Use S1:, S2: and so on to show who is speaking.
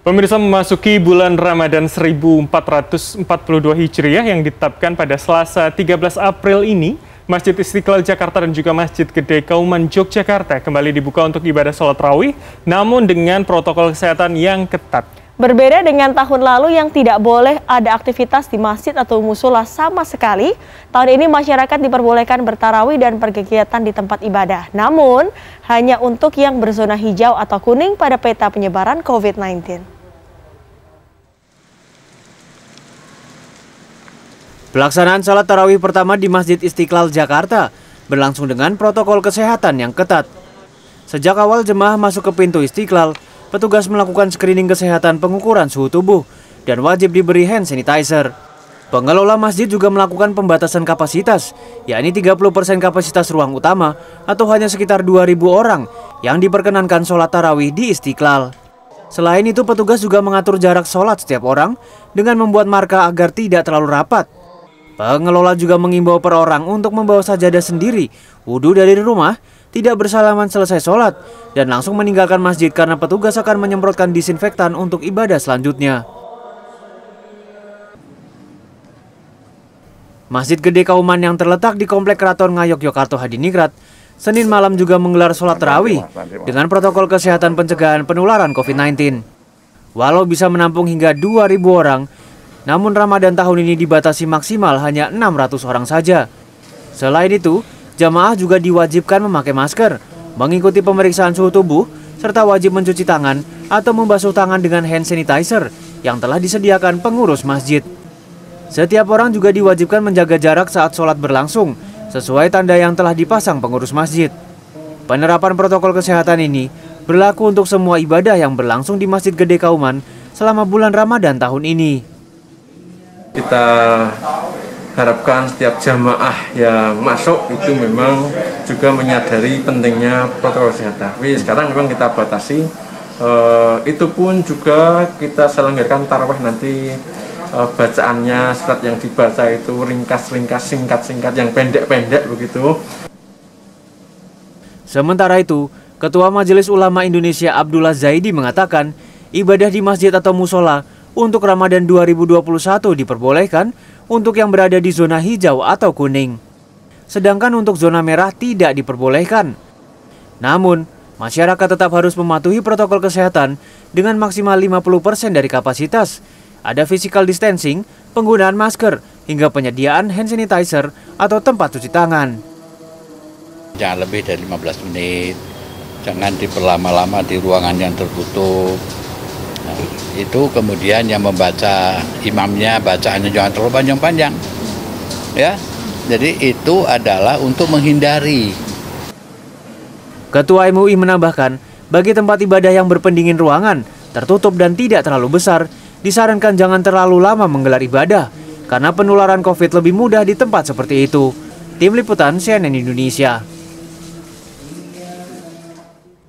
S1: Pemirsa, memasuki bulan Ramadan 1442 Hijriah yang ditetapkan pada Selasa 13 April ini, Masjid Istiqlal Jakarta dan juga Masjid Gede Kauman Yogyakarta kembali dibuka untuk ibadah sholat tarawih, namun dengan protokol kesehatan yang ketat.
S2: Berbeda dengan tahun lalu yang tidak boleh ada aktivitas di masjid atau musola sama sekali, tahun ini masyarakat diperbolehkan bertarawih dan berkegiatan di tempat ibadah. Namun, hanya untuk yang berzona hijau atau kuning pada peta penyebaran COVID-19.
S3: Pelaksanaan salat tarawih pertama di Masjid Istiqlal Jakarta berlangsung dengan protokol kesehatan yang ketat. Sejak awal jemaah masuk ke pintu Istiqlal, petugas melakukan screening kesehatan pengukuran suhu tubuh dan wajib diberi hand sanitizer. Pengelola masjid juga melakukan pembatasan kapasitas, yakni 30% kapasitas ruang utama atau hanya sekitar 2.000 orang yang diperkenankan sholat tarawih di Istiqlal. Selain itu, petugas juga mengatur jarak sholat setiap orang dengan membuat marka agar tidak terlalu rapat. Pengelola juga mengimbau per orang untuk membawa sajadah sendiri, wudhu dari rumah, tidak bersalaman selesai sholat, dan langsung meninggalkan masjid karena petugas akan menyemprotkan disinfektan untuk ibadah selanjutnya. Masjid Gede Kauman yang terletak di Komplek Keraton Ngayogyakarta Hadiningrat, Senin malam juga menggelar sholat tarawih dengan protokol kesehatan pencegahan penularan COVID-19. Walau bisa menampung hingga 2.000 orang, namun Ramadan tahun ini dibatasi maksimal hanya 600 orang saja. Selain itu, jamaah juga diwajibkan memakai masker, mengikuti pemeriksaan suhu tubuh, serta wajib mencuci tangan atau membasuh tangan dengan hand sanitizer yang telah disediakan pengurus masjid. Setiap orang juga diwajibkan menjaga jarak saat sholat berlangsung, sesuai tanda yang telah dipasang pengurus masjid. Penerapan protokol kesehatan ini berlaku untuk semua ibadah yang berlangsung di Masjid Gede Kauman selama bulan Ramadan tahun ini.
S4: Kita harapkan setiap jamaah yang masuk itu memang juga menyadari pentingnya protokol kesehatan. Tapi sekarang memang kita batasi, itu pun juga kita selenggarakan tarawih nanti, bacaannya surat yang dibaca itu ringkas-ringkas, singkat-singkat, yang pendek-pendek begitu.
S3: Sementara itu, Ketua Majelis Ulama Indonesia Abdullah Zaidi mengatakan, ibadah di masjid atau musola untuk Ramadan 2021 diperbolehkan untuk yang berada di zona hijau atau kuning. Sedangkan untuk zona merah tidak diperbolehkan. Namun, masyarakat tetap harus mematuhi protokol kesehatan dengan maksimal 50% dari kapasitas. Ada physical distancing, penggunaan masker, hingga penyediaan hand sanitizer atau tempat cuci tangan.
S5: Jangan lebih dari 15 menit, jangan diperlama-lama di ruangan yang tertutup. Nah, itu kemudian yang membaca imamnya bacaannya jangan terlalu panjang-panjang, ya. Jadi itu adalah untuk menghindari.
S3: Ketua MUI menambahkan, bagi tempat ibadah yang berpendingin ruangan, tertutup dan tidak terlalu besar, disarankan jangan terlalu lama menggelar ibadah karena penularan COVID lebih mudah di tempat seperti itu. Tim Liputan CNN Indonesia.